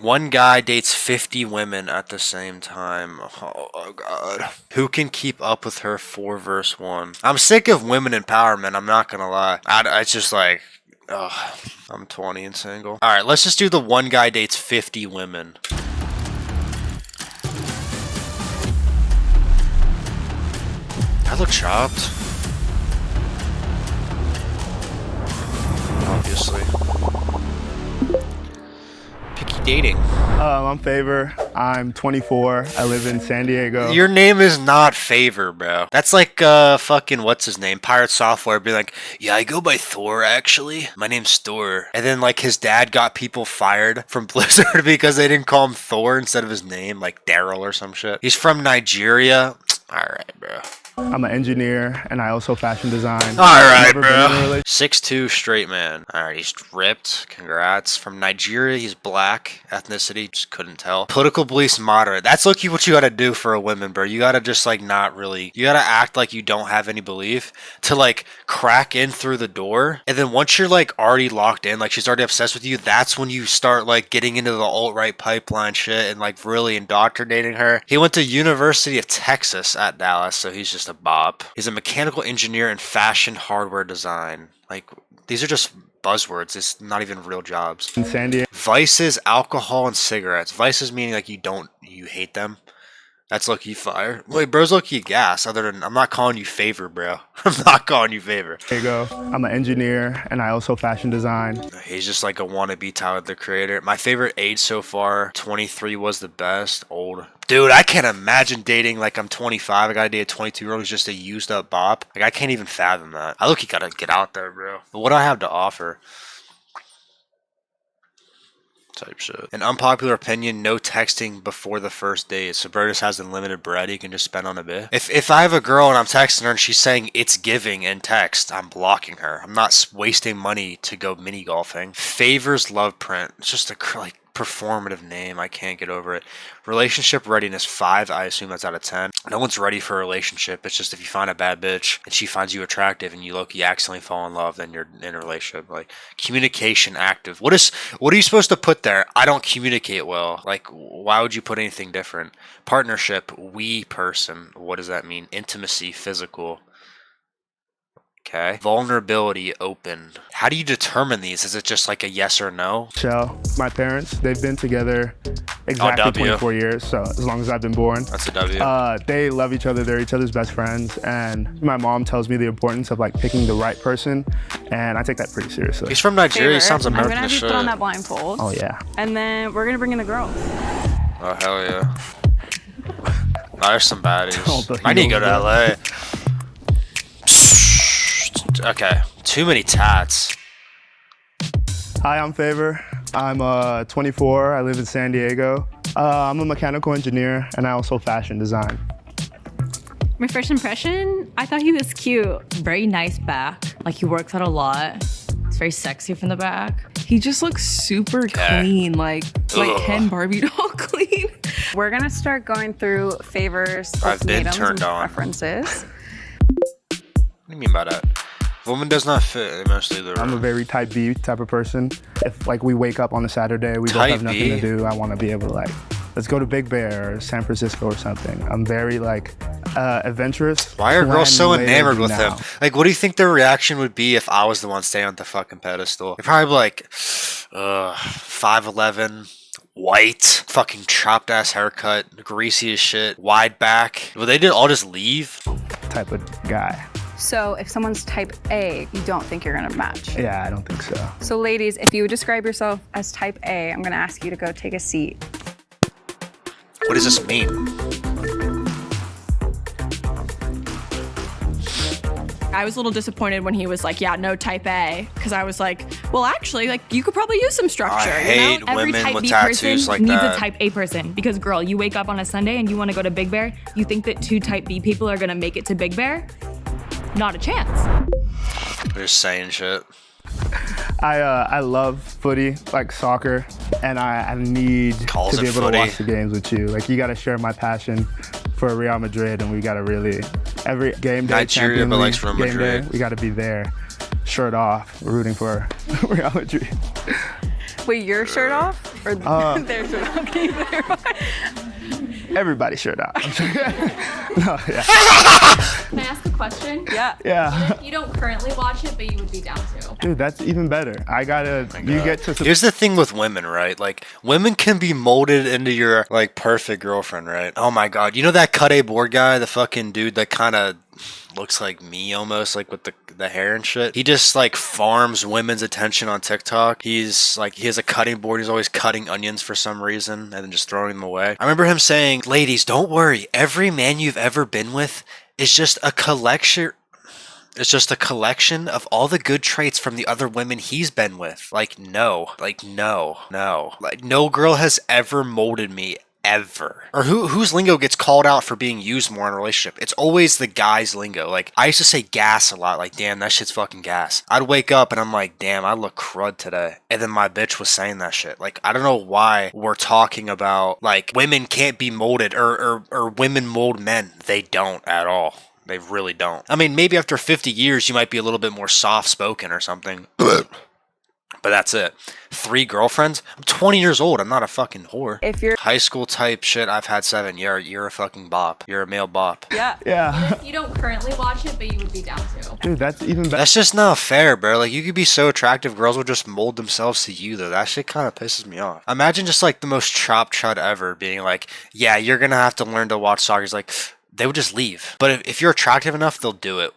One guy dates 50 women at the same time. Oh, God. Who can keep up with her 4 verse 1? I'm sick of women empowerment. I'm not gonna lie. It's just like, ugh. I'm 20 and single. All right, let's just do the one guy dates 50 women. I look chopped. Obviously. Picky dating. I'm Favor. I'm 24. I live in San Diego. Your name is not Favor, bro. That's like fucking what's his name? Pirate Software be like, yeah, I go by Thor actually. My name's Thor. And then like his dad got people fired from Blizzard because they didn't call him Thor instead of his name, like Daryl or some shit. He's from Nigeria. Alright, bro. I'm an engineer and I also fashion design. Alright, bro. 6'2" straight man. Alright, he's ripped. Congrats. From Nigeria, he's black. Ethnicity, just couldn't tell. Political beliefs moderate. That's low-key what you gotta do for a woman, bro. You gotta just like not really. You gotta act like you don't have any belief to like crack in through the door. And then once you're like already locked in, like she's already obsessed with you, that's when you start like getting into the alt-right pipeline shit and like really indoctrinating her. He went to University of Texas at Dallas, so he's just a bop. He's a mechanical engineer in fashion hardware design. Like, these are just buzzwords. It's not even real jobs. In San Diego. Vices, alcohol, and cigarettes. Vices meaning like you hate them. That's low-key fire. Wait, bro's low-key gas. Other than, I'm not calling you Favor, bro. I'm not calling you Favor. There you go. I'm an engineer and I also fashion design. He's just like a wannabe Tyler, the Creator. My favorite age so far, 23 was the best. Old. Dude, I can't imagine dating like I'm 25. I gotta date a 22-year-old who's just a used up bop. Like, I can't even fathom that. I look, you gotta get out there, bro. But what do I have to offer? Type shit. An unpopular opinion, no texting before the first date. So bro just has unlimited bread he can just spend on a bit. If I have a girl and I'm texting her and she's saying it's giving in text, I'm blocking her. I'm not wasting money to go mini golfing. Favors love print. It's just a like performative name. I can't get over it. Relationship readiness 5. I assume that's out of 10. No one's ready for a relationship. It's just if you find a bad bitch and she finds you attractive and you low-key accidentally fall in love, then you're in a relationship. Like, communication active. What are you supposed to put there? I don't communicate well. Like, why would you put anything different? Partnership, we person. What does that mean? Intimacy, physical. Okay. Vulnerability, open. How do you determine these? Is it just like a yes or no? Shell, my parents, they've been together exactly 24 years, so as long as I've been born. That's a W. They love each other. They're each other's best friends, and my mom tells me the importance of like picking the right person, and I take that pretty seriously. He's from Nigeria. He sounds American as shit. I'm gonna have you put on that blindfold. Oh yeah. And then we're gonna bring in the girls. Oh hell yeah. Oh, there's some baddies. I need to go to LA. Okay, too many tats. Hi, I'm Favor. I'm 24. I live in San Diego. I'm a mechanical engineer and I also fashion design. My first impression, I thought he was cute. Very nice back. Like, he works out a lot. It's very sexy from the back. He just looks super clean, like Ken Barbie doll clean. We're gonna start going through Favors, I've been ultimatums, turned and on. preferences. What do you mean by that? If a woman does not fit, mostly the. I'm a very type B type of person. If like we wake up on a Saturday, we both have nothing to do, I want to be able to like, let's go to Big Bear or San Francisco or something. I'm very like adventurous. Why are girls so enamored with him? Like, what do you think their reaction would be if I was the one staying on the fucking pedestal? They're probably like, 5'11", white, fucking chopped ass haircut, greasy as shit, wide back. Would they all just leave? Type of guy. So if someone's type A, you don't think you're gonna match? Yeah, I don't think so. So ladies, if you would describe yourself as type A, I'm gonna ask you to go take a seat. What does this mean? I was a little disappointed when he was like, yeah, no type A. Because I was like, well, actually, like, you could probably use some structure. I hate Every women type with B tattoos person like needs that. a type A person. Because, girl, you wake up on a Sunday and you want to go to Big Bear. You think that 2 type B people are going to make it to Big Bear? Not a chance. They're just saying shit. I love footy, like soccer, and I need to be able to watch the games with you. Like, you got to share my passion for Real Madrid, and we got to really, every game day, Nigeria, but likes Real game Madrid. day, we got to be there, shirt off, rooting for Real Madrid. Wait, your shirt off? Or their shirt off? Can you clarify? Everybody shirt out. No, yeah. Can I ask a question? Yeah. Yeah. You don't currently watch it, but you would be down to. Dude, that's even better. You get to. Here's the thing with women, right? Like, women can be molded into your, like, perfect girlfriend, right? Oh my god. You know that cut A board guy? The fucking dude that kind of looks like me almost, like with the hair and shit. He just like farms women's attention on TikTok. He's like, he has a cutting board. He's always cutting onions for some reason and then just throwing them away. I remember him saying, ladies, don't worry. Every man you've ever been with is just a collection. It's just a collection of all the good traits from the other women he's been with. Like, no. Like, no. Like, no girl has ever molded me. Ever. Or whose lingo gets called out for being used more in a relationship? It's always the guy's lingo. Like, I used to say gas a lot. Like, damn, that shit's fucking gas. I'd wake up and I'm like, damn, I look crud today. And then my bitch was saying that shit. Like, I don't know why we're talking about, like, women can't be molded or women mold men. They don't at all. They really don't. I mean, maybe after 50 years, you might be a little bit more soft-spoken or something. But that's it. 3 girlfriends? I'm 20 years old. I'm not a fucking whore. If you're high school type shit, I've had 7. You're a fucking bop. You're a male bop. yeah. Yeah. You don't currently watch it, but you would be down to. Dude, that's even better. That's just not fair, bro. Like, you could be so attractive, girls will just mold themselves to you, though. That shit kind of pisses me off. Imagine just, like, the most chop chud ever being like, yeah, you're gonna have to learn to watch soccer. He's like, they would just leave. But if you're attractive enough, they'll do it.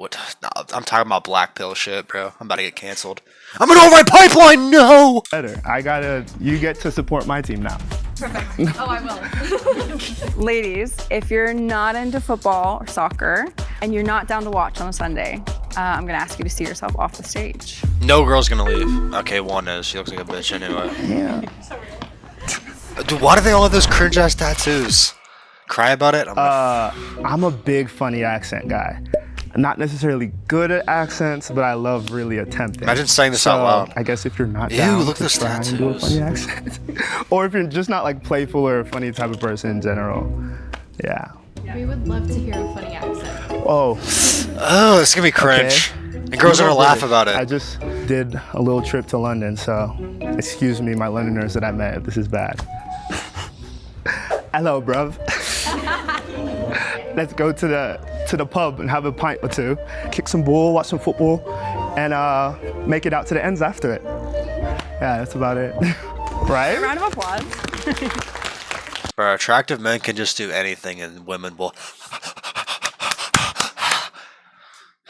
I'm talking about black pill shit, bro. I'm about to get canceled. I'm an override pipeline, no! Better. You get to support my team now. Perfect. Oh, I will. Ladies, if you're not into football or soccer and you're not down to watch on a Sunday, I'm gonna ask you to see yourself off the stage. No girl's gonna leave. Okay, one is. She looks like a bitch anyway. Yeah. Dude, why do they all have those cringe ass tattoos? Cry about it? I'm a big funny accent guy. I'm not necessarily good at accents, but I love really attempting. Imagine saying this out loud. I guess if you're not Ew, down look to at those try and do a funny accent, or if you're just not like playful or a funny type of person in general, yeah. We would love to hear a funny accent. Oh, Oh, it's gonna be cringe. And girls are gonna laugh about I it. just did a little trip to London, so excuse me, my Londoners that I met, if this is bad. Hello, bruv. Let's go to the pub and have a pint or two, kick some ball, watch some football, and make it out to the ends after it. Yeah, that's about it. Right? Round of applause. Bro, attractive men can just do anything and women will...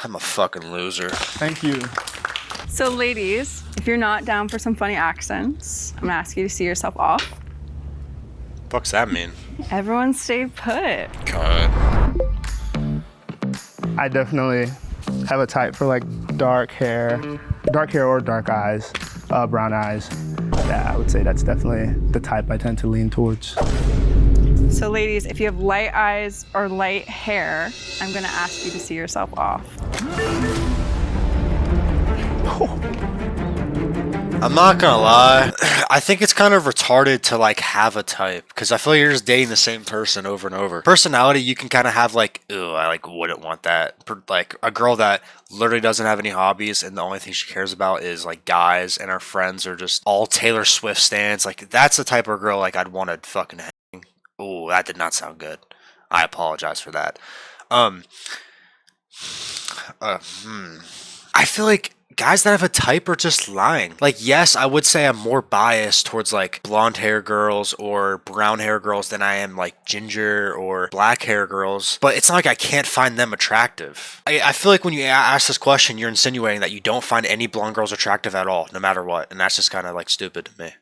I'm a fucking loser. Thank you. So ladies, if you're not down for some funny accents, I'm gonna ask you to see yourself off. Fuck's that mean? Everyone stay put. God. I definitely have a type for like dark hair or dark eyes, brown eyes. Yeah, I would say that's definitely the type I tend to lean towards. So ladies, if you have light eyes or light hair, I'm gonna ask you to see yourself off. I'm not gonna lie. I think it's kind of retarded to like have a type because I feel like you're just dating the same person over and over. Personality, you can kind of have like, ooh, I like wouldn't want that. Like a girl that literally doesn't have any hobbies and the only thing she cares about is like guys and her friends are just all Taylor Swift stans. Like that's the type of girl like I'd want to fucking hang. Ooh, that did not sound good. I apologize for that. I feel like guys that have a type are just lying. Like, yes, I would say I'm more biased towards like blonde hair girls or brown hair girls than I am like ginger or black hair girls, but it's not like I can't find them attractive. I feel like when you ask this question, you're insinuating that you don't find any blonde girls attractive at all, no matter what, and that's just kind of like stupid to me.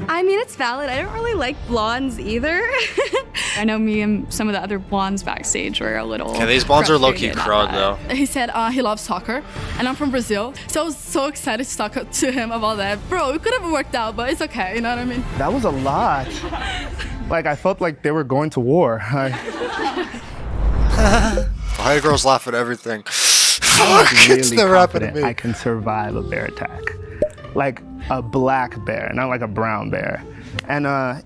I mean, it's valid. I don't really like blondes either. I know me and some of the other blondes backstage were a little. Yeah, these blondes are low-key frustrated at crud that. though. He said he loves soccer, and I'm from Brazil, so I was so excited to talk to him about that. Bro, it could have worked out, but it's okay, you know what I mean? That was a lot. Like, I felt like they were going to war. Why do girls laugh at everything? I Fuck, was it's really never happened to confident me. I can survive a bear attack. Like a black bear, not like a brown bear. And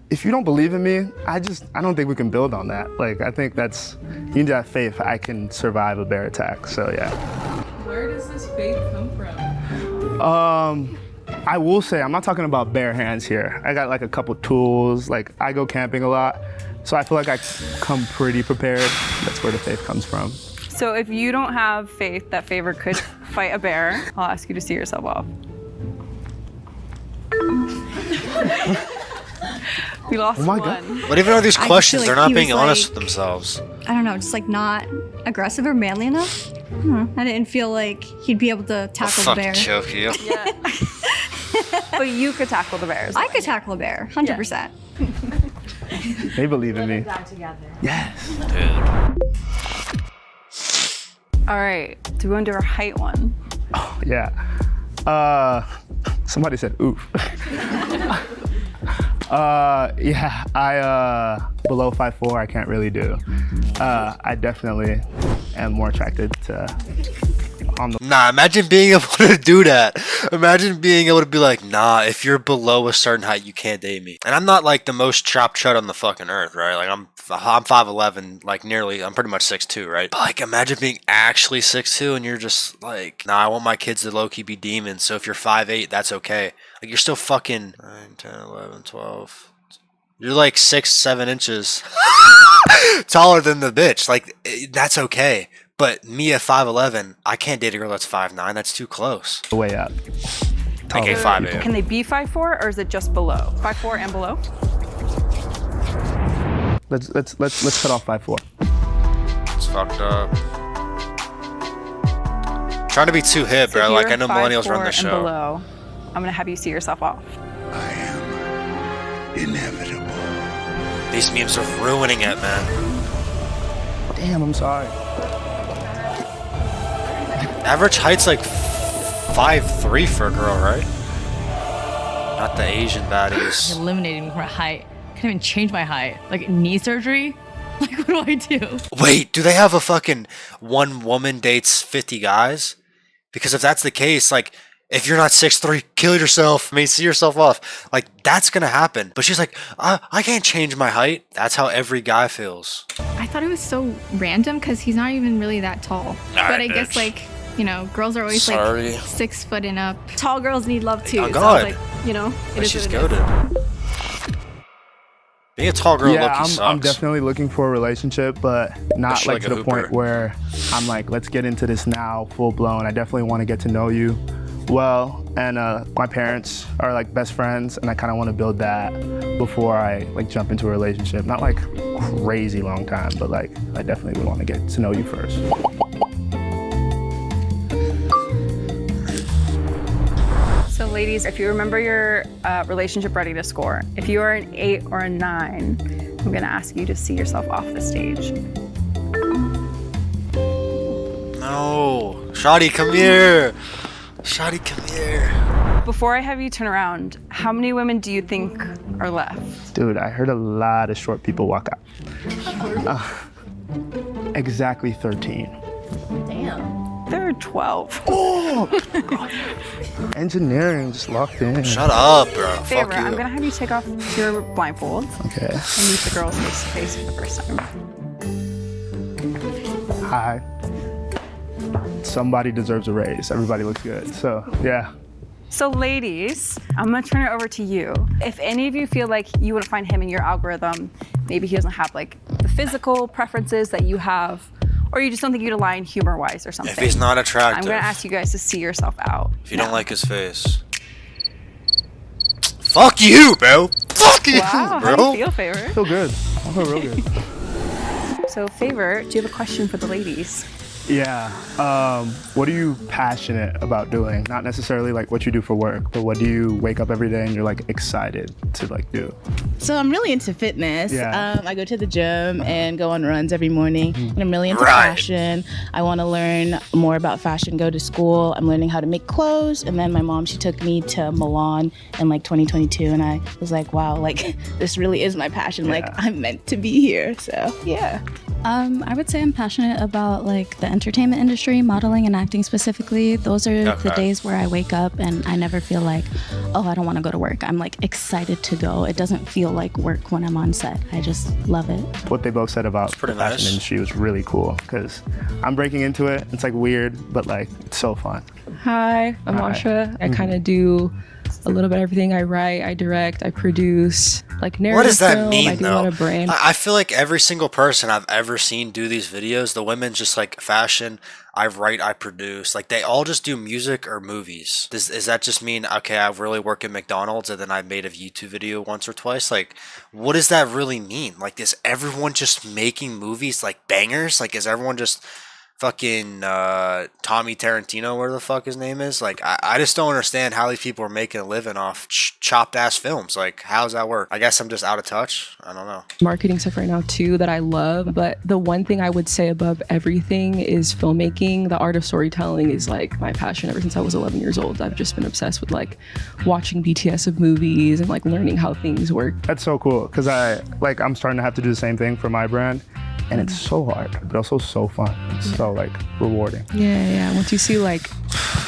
if you don't believe in me, I don't think we can build on that. Like, I think you need to have faith I can survive a bear attack, so yeah. Where does this faith come from? I will say, I'm not talking about bare hands here. I got like a couple tools. Like I go camping a lot, so I feel like I come pretty prepared. That's where the faith comes from. So if you don't have faith that Favor could fight a bear, I'll ask you to see yourself off. We lost my one. God. But even though these I questions, feel they're like not he being was honest like- with themselves. I don't know, just like not aggressive or manly enough. I don't know. I didn't feel like he'd be able to tackle the Fuck bear. choke you. Yeah. But you could tackle the bears. I could tackle a bear, 100%. They believe in me. Yes. Dude. All right. Do we want to do our height one? Yeah. Somebody said oof. Yeah, I below 5'4", I can't really do. I definitely am more attracted to on the Nah, imagine being able to do that. Imagine being able to be like, nah, if you're below a certain height, you can't date me. And I'm not like the most chopped chud on the fucking earth, right? Like I'm 5'11", like nearly, I'm pretty much 6'2", right? But like imagine being actually 6'2", and you're just like, nah, I want my kids to low-key be demons, so if you're 5'8", that's okay. Like you're still fucking 9, 10, 11, 12. You're like 6, 7 inches taller than the bitch. Like that's okay. But me at 5'11", I can't date a girl that's 5'9". That's too close. way up. Like a 5'8". Can they be 5'4", or is it just below? 5'4" and below? Let's cut off 5'4". It's fucked up. Trying to be too hip, So bro. if Like you're I know millennials 5'4" run the and show. below, I'm gonna have you see yourself off. I am inevitable. These memes are ruining it, man. Damn, I'm sorry. Average height's like 5'3" for a girl, right? Not the Asian baddies. Eliminated me from my height. Can't even change my height. Like knee surgery? Like what do I do? Wait, do they have a fucking one woman dates 50 guys? Because if that's the case, like, if you're not 6'3", kill yourself. I mean, see yourself off. Like, that's gonna happen. But she's like, I can't change my height. That's how every guy feels. I thought it was so random because he's not even really that tall. But I guess like, you know, girls are always Sorry. like 6 foot and up. Tall girls need love too. Oh, So I God. was like, you know, it But is she's what it is. goated. Being a tall girl Yeah, low-key I'm sucks. definitely looking for a relationship, but not Especially like like to a the point hooper. where I'm like, let's get into this now, full blown. I definitely want to get to know you well, and my parents are like best friends, and I kind of want to build that before I like jump into a relationship. Not like crazy long time, but like I definitely would want to get to know you first. So ladies, if you remember your relationship readiness score, if you are an 8 or a 9, I'm gonna ask you to see yourself off the stage. No. Shawty, come here. Shawty, come here. Before I have you turn around, how many women do you think are left? Dude, I heard a lot of short people walk out. Exactly 13. There are 12. Engineering just locked in. Shut up, bro. Favor, Fuck you. I'm gonna have you take off your blindfold Okay. and meet the girls face to face for the first time. Hi. Somebody deserves a raise. Everybody looks good. So, yeah. So ladies, I'm gonna turn it over to you. If any of you feel like you wouldn't find him in your algorithm, maybe he doesn't have like the physical preferences that you have, or you just don't think you'd align humor-wise or something. If he's not attractive. I'm gonna ask you guys to see yourself out. If you don't like his face. Fuck you, bro. Fuck you, Wow, bro. how do you feel, Favor? I feel good. I feel real good. So Favor, do you have a question for the ladies? Yeah. What are you passionate about doing? Not necessarily like what you do for work, but what do you wake up every day and you're like excited to like do? So I'm really into fitness. Yeah. I go to the gym and go on runs every morning. And I'm really into Right. fashion. I want to learn more about fashion, go to school. I'm learning how to make clothes. And then my mom, she took me to Milan in like 2022. And I was like, wow, like this really is my passion. Like Yeah. I'm meant to be here. So yeah. I would say I'm passionate about like the entertainment industry, modeling and acting specifically. Those are the days where I wake up and I never feel like, oh, I don't want to go to work. I'm like excited to go. It doesn't feel like work when I'm on set. I just love it. What they both said about the fashion industry was really cool because I'm breaking into it. It's like weird, but like it's so fun. Hi, I'm Asha. I kind of do a little bit of everything. I write, I direct, I produce, like narrative. What does that film. mean, I do though? a lot of brand. I feel like every single person I've ever seen do these videos, the women just like fashion, I write, I produce. Like they all just do music or movies. Does that just mean, okay, I really work at McDonald's and then I made a YouTube video once or twice? Like, what does that really mean? Like, is everyone just making movies like bangers? Like, is everyone just fucking Tommy Tarantino, where the fuck his name is? Like, I just don't understand how these people are making a living off chopped ass films. Like, how does that work? I guess I'm just out of touch. I don't know. Marketing stuff right now too that I love, but the one thing I would say above everything is filmmaking. The art of storytelling is like my passion ever since I was 11 years old. I've just been obsessed with like watching BTS of movies and like learning how things work. That's so cool because I'm starting to have to do the same thing for my brand. And it's so hard, but also so fun. It's so like rewarding. Yeah. Once you see like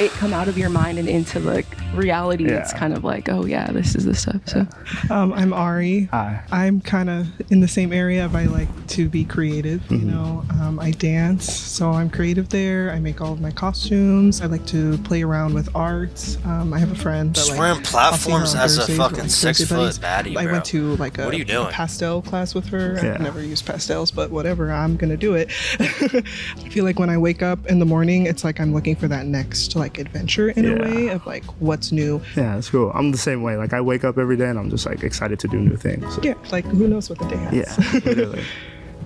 it come out of your mind and into like reality, it's kind of like, oh yeah, this is the stuff. So I'm Ari. Hi. I'm kind of in the same area of I like to be creative, you know. I dance, so I'm creative there. I make all of my costumes. I like to play around with arts. I have a friend that Just wearing platforms as a fucking like 6 foot baddie, bro. I went to like What are you doing? a pastel class with her. I've never used pastels, but whatever, I'm gonna do it. I feel like when I wake up in the morning, it's like I'm looking for that next like adventure in a way of like what's new. Yeah, that's cool. I'm the same way. Like I wake up every day and I'm just like excited to do new things. Yeah, like who knows what the day has. Yeah, literally.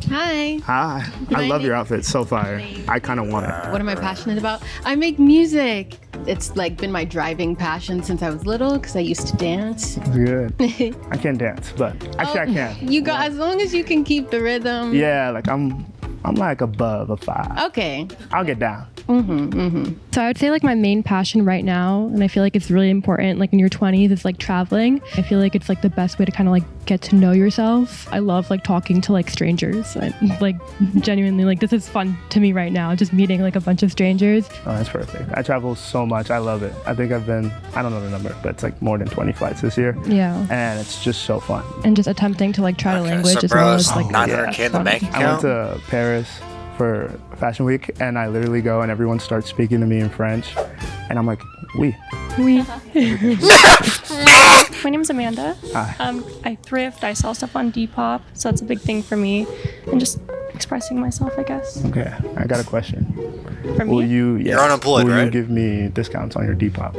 Hi. Hi. I love your outfit. So fire. I kind of want it. What am I passionate about? I make music. It's like been my driving passion since I was little because I used to dance. Good. I can't dance, but actually I can. You got as long as you can keep the rhythm. Yeah, like I'm like above a 5. Okay. I'll get down. So I would say like my main passion right now, and I feel like it's really important like in your 20s, is like traveling. I feel like it's like the best way to kind of like get to know yourself. I love like talking to like strangers. I, like genuinely like this is fun to me right now, just meeting like a bunch of strangers. Oh, that's perfect. I travel so much. I love it. I think I've been, I don't know the number, but it's like more than 20 flights this year. Yeah. And it's just so fun. And just attempting to like try the language so as well as bro, like 900K in the bank I went account? to Paris for Fashion Week and I literally go and everyone starts speaking to me in French and I'm like, oui. My name is Amanda. Hi. I thrift. I sell stuff on Depop, so that's a big thing for me, and just expressing myself, I guess. Okay, I got a question. For Will me, you, You're unemployed, will right? you give me discounts on your Depop?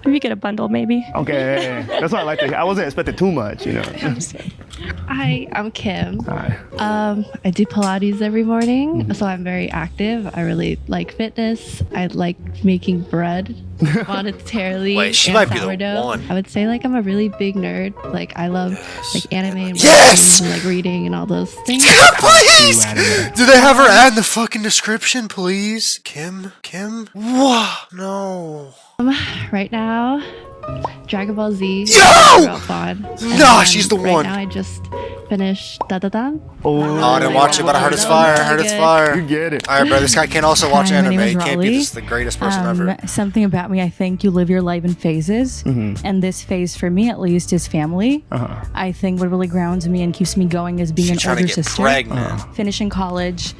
if you get a bundle, maybe. Okay, that's what I like to hear. I wasn't expecting too much, you know. Hi, I'm Kim. Hi. I do Pilates every morning, so I'm very active. I really like fitness. I like making bread monetarily. Wait, she and might be the sourdough. one. I would say like I'm a really big nerd. Like I love like anime and Yes! and, like reading and all those things. Please! Do they have her add in the fucking description, please? Kim? Whoa, no. Right now, Dragon Ball Z. Yo! Real fun. Nah, she's the right one. Now I just finished Da Da Da. Oh, I didn't watch it, but I heard it's fire. I heard it's you fire. get it. Alright, bro, this guy can't also watch Hi, my anime. name is He can't be Raleigh. just the greatest person ever. Something about me, I think you live your life in phases. And this phase, for me at least, is family. I think what really grounds me and keeps me going is being She's an trying to older get sister. pregnant. Finishing college,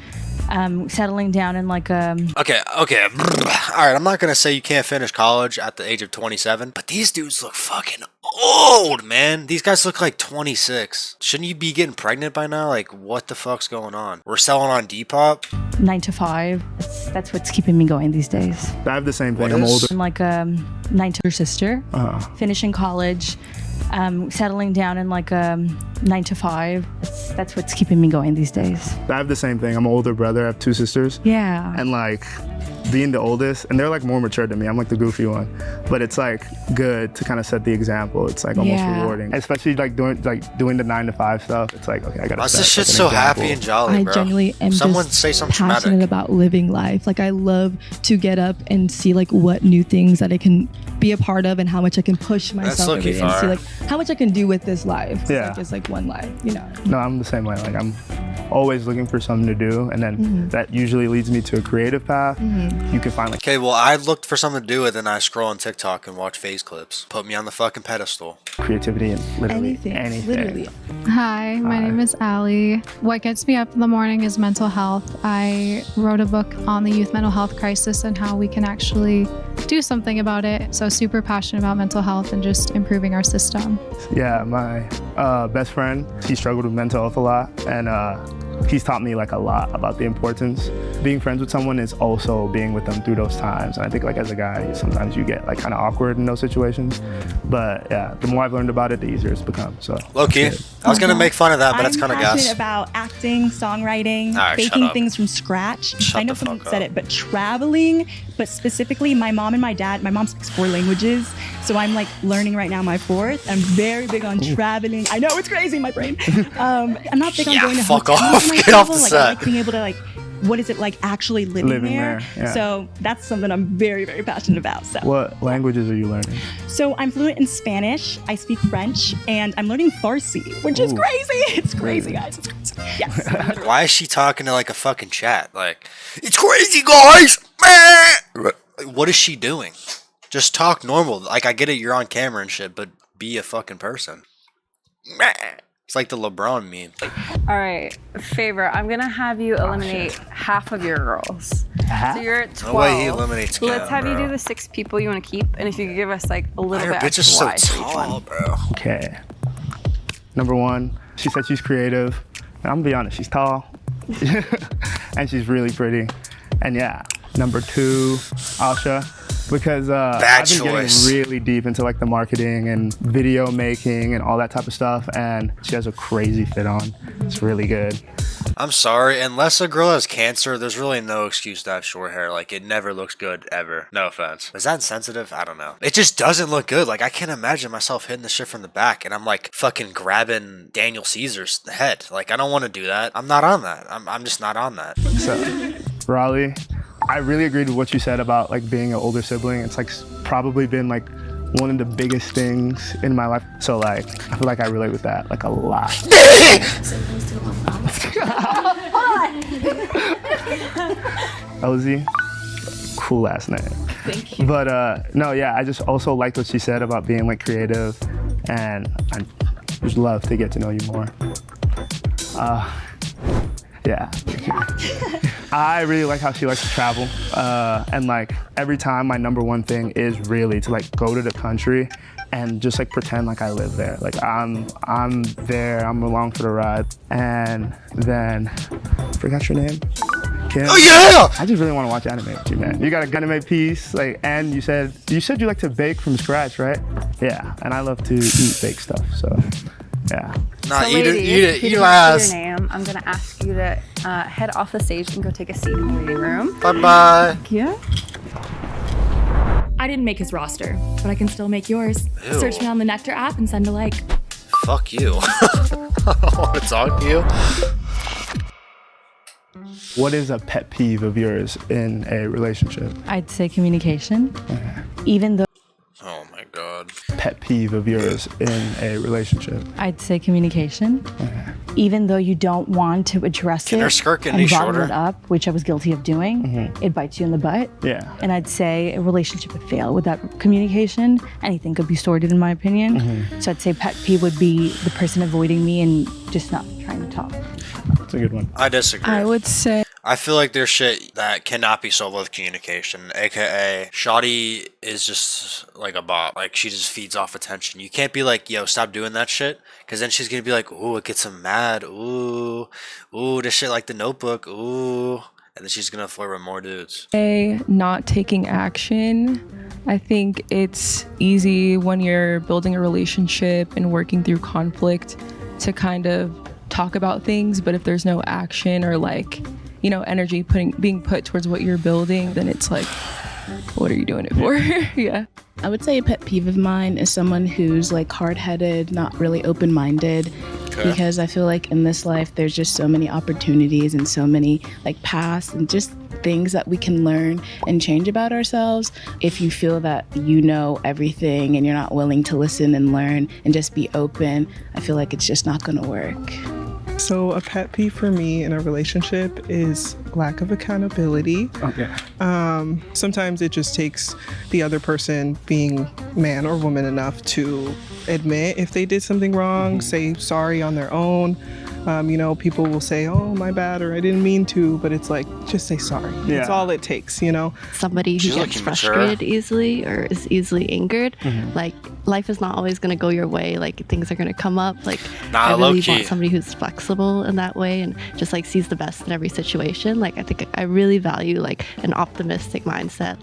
settling down in like a... Okay. Alright, I'm not gonna say you can't finish college at the age of 27, but these dudes look fucking old, man. These guys look like 26. Shouldn't you be getting pregnant by now? Like, what the fuck's going on? We're selling on Depop? 9 to 5. That's what's keeping me going these days. I have the same thing. What I'm is? older. I'm like a 9 to sister, finishing college, settling down in like a 9 to 5. That's what's keeping me going these days. I have the same thing. I'm an older brother. I have 2 sisters. Yeah. And like being the oldest, and they're like more mature than me. I'm like the goofy one, but it's like good to kind of set the example. It's like almost rewarding, especially like doing the 9 to 5 stuff. It's like, okay, I gotta. Why is set, this shit like, an so example. happy and jolly, I bro? genuinely am Someone just say something passionate dramatic. about living life. Like I love to get up and see like what new things that I can be a part of and how much I can push myself every day and see like how much I can do with this life. Yeah. Like, it's like one life, you know. No, I'm the same way. Like I'm always looking for something to do, and then that usually leads me to a creative path. You can find like Okay, well, I looked for something to do, and then I scroll on TikTok and watch phase clips. Put me on the fucking pedestal. creativity and literally anything. Literally. Hi, my name is Allie. What gets me up in the morning is mental health. I wrote a book on the youth mental health crisis and how we can actually do something about it. So super passionate about mental health and just improving our system. Yeah, my best friend, he struggled with mental health a lot, and he's taught me like a lot about the importance. Being friends with someone is also being with them through those times. And I think like as a guy, sometimes you get like kind of awkward in those situations. But yeah, the more I've learned about it, the easier it's become. So low-key, I was gonna make fun of that, but that's kind of I'm gas. passionate about acting, songwriting, All right, baking shut up. things from scratch. Shut I know the someone fuck said up. it, but traveling, but specifically my mom and my dad, my mom speaks 4 languages. So I'm like learning right now my 4th. I'm very big on traveling. I know it's crazy, my brain. I'm not big on Yeah, going to fuck hotels off. when I Get off travel. the Like, set. I like being able to like, what is it like actually living there? yeah. So that's something I'm very, very passionate about. So. What languages are you learning? So I'm fluent in Spanish, I speak French, and I'm learning Farsi, which is Ooh. crazy. It's crazy, guys. It's crazy. Yes. Why is she talking to like a fucking chat? Like, it's crazy, guys. What is she doing? Just talk normal. Like, I get it, you're on camera and shit, but be a fucking person. It's like the LeBron meme. All right, favor. I'm gonna have you eliminate half of your girls. So you're at 12. No way he eliminates Let's Cam, have you bro. do the 6 people you want to keep, and if you could give us like a little Your bit bitch is so extra why for each tall, one. bro. Okay. Number 1, she said she's creative. And I'm gonna be honest, she's tall. And she's really pretty. And yeah. Number 2, Asha. Because I've been choice. getting really deep into like the marketing and video making and all that type of stuff, and she has a crazy fit on. It's really good. I'm sorry, unless a girl has cancer, there's really no excuse to have short hair. Like, it never looks good, ever. No offense. Is that insensitive? I don't know. It just doesn't look good. Like, I can't imagine myself hitting the shit from the back, and I'm like fucking grabbing Daniel Caesar's head. Like, I don't want to do that. I'm not on that. I'm just not on that. So, Raleigh, I really agreed with what you said about like being an older sibling. It's like probably been like one of the biggest things in my life. So like, I feel like I relate with that like a lot. LZ, cool ass name. Thank you. But no, yeah, I just also liked what she said about being like creative, and I just love to get to know you more. Yeah. I really like how she likes to travel, and like every time my number 1 thing is really to like go to the country and just like pretend like I live there. Like I'm there, I'm along for the ride. And then, forgot your name? Kim? Oh yeah! I just really want to watch anime with you, man. You got an anime piece, like, and you said you like to bake from scratch, right? Yeah, and I love to eat bake stuff, so yeah. Nah, So eat it, ladies, eat it, if you eat didn't your say your name, I'm gonna ask you to head off the stage and go take a seat in the reading room. Bye-bye. Thank you. I didn't make his roster, but I can still make yours. Ew. Search me on the Nectar app and send a like. Fuck you. I don't want to talk to you. What is a pet peeve of yours in a relationship? I'd say communication. Even though Oh my god. Pet peeve of yours in a relationship? I'd say communication. Even though you don't want to address Can it her skirt get and any bottle shorter? it up, which I was guilty of doing, it bites you in the butt. Yeah. And I'd say a relationship would fail without communication. Anything could be sorted, in my opinion. So I'd say pet peeve would be the person avoiding me and just not trying to talk. That's a good one. I disagree. I would say I feel like there's shit that cannot be solved with communication, aka Shawty is just like a bot. Like, she just feeds off attention. You can't be like, yo, stop doing that shit, because then she's gonna be like, ooh, it gets him mad. Ooh, this shit like The Notebook. Ooh, and then she's gonna flirt with more dudes. not taking action. I think it's easy when you're building a relationship and working through conflict to kind of talk about things, but if there's no action or like, you know, energy being put towards what you're building, then it's like, what are you doing it for? Yeah. I would say a pet peeve of mine is someone who's like hard-headed, not really open-minded, because I feel like in this life there's just so many opportunities and so many like paths, and just things that we can learn and change about ourselves. If you feel that you know everything and you're not willing to listen and learn and just be open, I feel like it's just not going to work. So a pet peeve for me in a relationship is lack of accountability. Okay. Sometimes it just takes the other person being man or woman enough to admit if they did something wrong, say sorry on their own. People will say, oh, my bad, or I didn't mean to, but it's like, just say sorry. Yeah. That's all it takes, Somebody who gets frustrated easily or is easily angered, like life is not always going to go your way. Like things are going to come up. Like I really want somebody who's flexible in that way and just like sees the best in every situation. Like I think I really value like an optimistic mindset.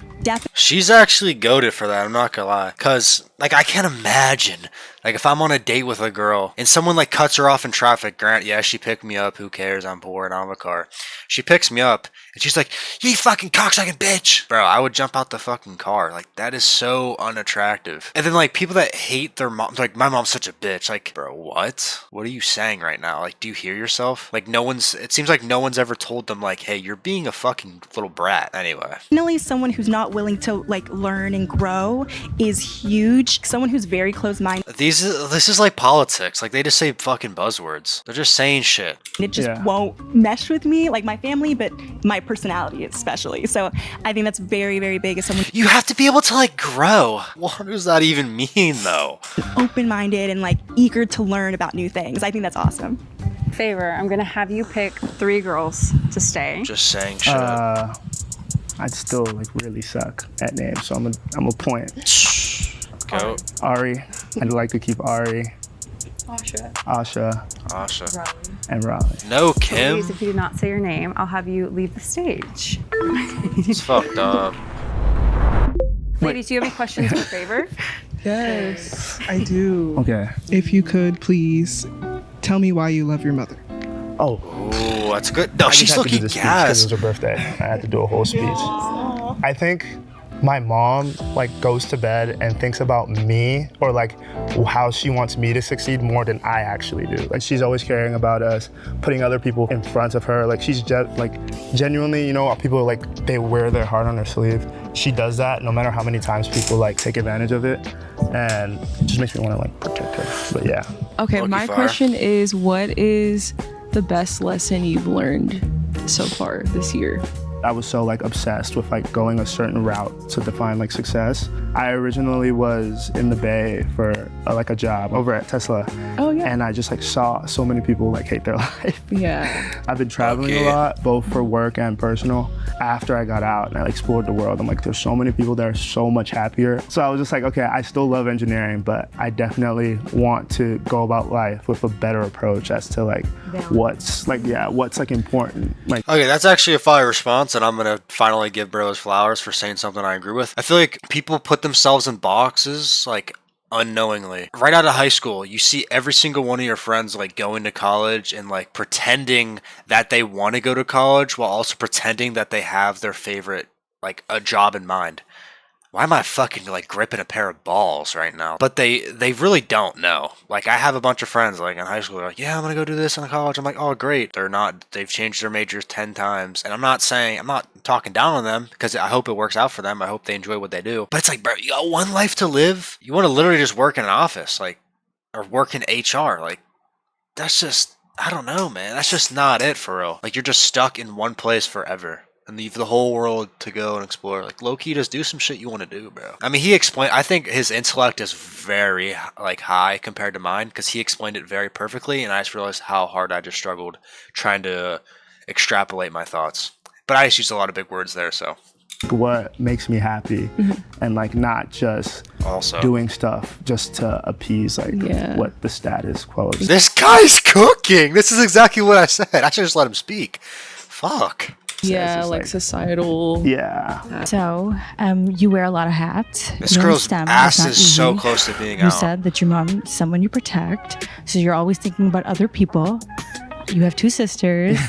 She's actually goated for that, I'm not gonna lie. Cause like I can't imagine, like if I'm on a date with a girl and someone like cuts her off in traffic, yeah, she picked me up, who cares, I'm poor and I don't have a car. She picks me up and she's like, you fucking cocksucking bitch. Bro, I would jump out the fucking car. Like that is so unattractive. And then like people that hate their mom, like my mom's such a bitch. Like, bro, what? What are you saying right now? Like, do you hear yourself? Like it seems like no one's ever told them like, hey, you're being a fucking little brat. Anyway. Definitely someone who's not willing to like learn and grow is huge. Someone who's very close-minded. This is like politics. Like they just say fucking buzzwords. They're just saying shit. It just won't mesh with me, like my family, but my personality especially. So I think that's very, very big as someone. You have to be able to like grow. What does that even mean though? Open-minded and like eager to learn about new things. I think that's awesome. Favor, I'm gonna have you pick 3 girls to stay. Just saying shit. I'd still like really suck at names, so I'm a point. Go. Ari. I'd like to keep Ari. Asha. And Raleigh. No, Kim. Please, if you do not say your name, I'll have you leave the stage. It's fucked up. Ladies, do you have any questions for Favor? Yes, I do. Okay. If you could please tell me why you love your mother. Oh. Ooh, that's good. No, she's looking It was gassed. her birthday. I had to do a whole speech. I think my mom like goes to bed and thinks about me or like how she wants me to succeed more than I actually do. Like she's always caring about us, putting other people in front of her. Like she's genuinely, people like they wear their heart on their sleeve. She does that no matter how many times people like take advantage of it, and it just makes me want to like protect her. But yeah. Okay, my question is, what is the best lesson you've learned so far this year? I was so like obsessed with like going a certain route to define like success. I originally was in the Bay for like a job over at Tesla. Oh yeah. And I just like saw so many people like hate their life. Yeah. I've been traveling a lot, both for work and personal. After I got out and I explored the world, I'm like, there's so many people that are so much happier. So I was just like, okay, I still love engineering, but I definitely want to go about life with a better approach as to like what's like important. Like, okay, that's actually a fire response, and I'm gonna finally give bro his flowers for saying something I agree with. I feel like people put themselves in boxes like unknowingly. Right out of high school, you see every single one of your friends like going to college and like pretending that they want to go to college while also pretending that they have their favorite like a job in mind. Why am I fucking like gripping a pair of balls right now? But they really don't know. Like I have a bunch of friends like in high school, they're like, yeah, I'm gonna go do this in college. I'm like, oh great. They've changed their majors 10 times. And I'm not talking down on them because I hope it works out for them. I hope they enjoy what they do. But it's like, bro, you got one life to live. You want to literally just work in an office, like, or work in HR. Like, that's just, I don't know, man. That's just not it for real. Like you're just stuck in one place forever. And leave the whole world to go and explore. Like, low-key, just do some shit you want to do, bro. I mean, I think his intellect is very, like, high compared to mine, because he explained it very perfectly, and I just realized how hard I just struggled trying to extrapolate my thoughts. But I just used a lot of big words there, so. What makes me happy, and, like, not just doing stuff just to appease, like, what the status quo is. This guy's cooking! This is exactly what I said. I should just let him speak. Fuck. Yeah, like societal. Yeah. So, you wear a lot of hats. This girl's ass is so close to being out. You said that your mom is someone you protect, so you're always thinking about other people. You have 2 sisters.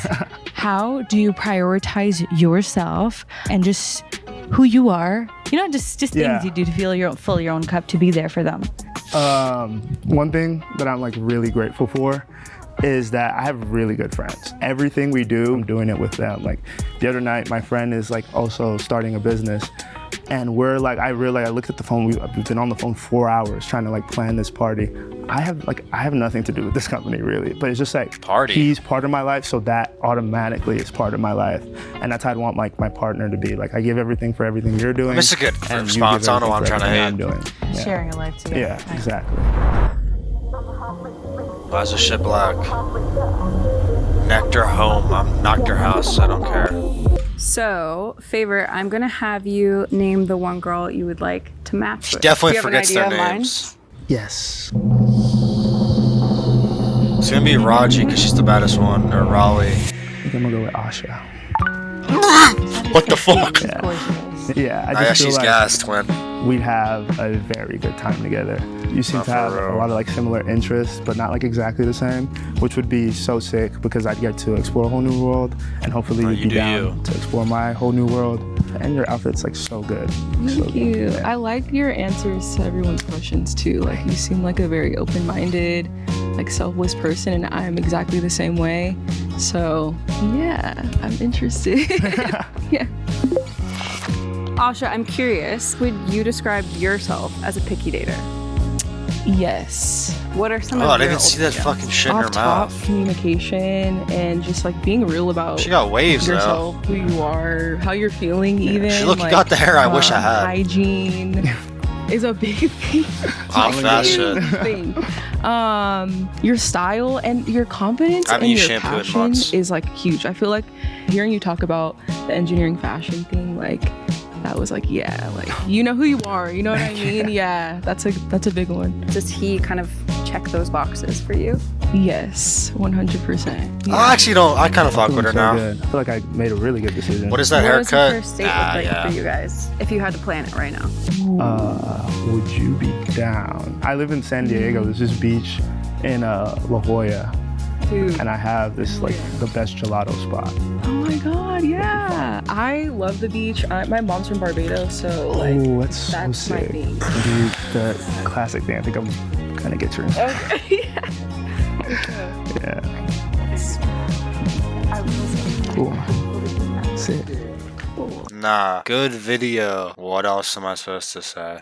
How do you prioritize yourself and just who you are? Just things you do to fill your own cup, to be there for them. One thing that I'm like really grateful for is that I have really good friends. Everything we do, I'm doing it with them. Like the other night, my friend is like also starting a business, and we're like, I looked at the phone. We've been on the phone 4 hours trying to like plan this party. I have nothing to do with this company really, but it's just like party. He's part of my life, so that automatically is part of my life, and that's how I'd want like my partner to be. Like I give everything for everything you're doing. That's a good response. I don't know what I'm trying to hate. I'm doing. Yeah. Sharing a life together. Yeah, exactly. Why is this shit black? Nectar home. I'm Nectar house. I don't care. So, Favor, I'm gonna have you name the one girl you would like to match with. Definitely Do you have forgets an their idea of mine? names. Yes. It's gonna be Raji because she's the baddest one, or Raleigh. I think I'm gonna go with Asha. What the fuck? Yeah, I Oh, yeah, just feel she's like gassed, twin. we'd have a very good time together. You seem to have a lot of like similar interests, but not like exactly the same, which would be so sick because I'd get to explore a whole new world, and hopefully you'd be down to explore my whole new world. And your outfit's like so good. Thank you. I like your answers to everyone's questions too. Like you seem like a very open-minded, like selfless person, and I'm exactly the same way. So yeah, I'm interested. Yeah. Asha, I'm curious, would you describe yourself as a picky dater? Yes. What are some Oh, of I your didn't even see that fucking shit in her Off top, mouth. communication and just like being real about She got waves, though. yourself, who you are, how you're feeling, even. She look- like, got the hair I wish I had. Hygiene is a big thing. Off that shit. thing. Your style and your confidence I haven't and used your shampoo in passion months. is like huge. I feel like hearing you talk about the engineering fashion thing, like that was like, yeah, like you know who you are, you know what I mean? Yeah, that's a big one. Does he kind of check those boxes for you? Yes, 100%. I actually don't. I kind of fuck with her So now. good. I feel like I made a really good decision. What is that What does haircut? the first date look like for you guys? If you had to plan it right now. Would you be down? I live in San Diego. There's this beach in La Jolla, and I have this like the best gelato spot. Oh my god, yeah. I love the beach. My mom's from Barbados, so like Oh, that's so that's my sick. thing. Do the classic thing. I think I'm gonna get yours. Okay. Yeah. Cool. Sick. Nah. Good video. What else am I supposed to say?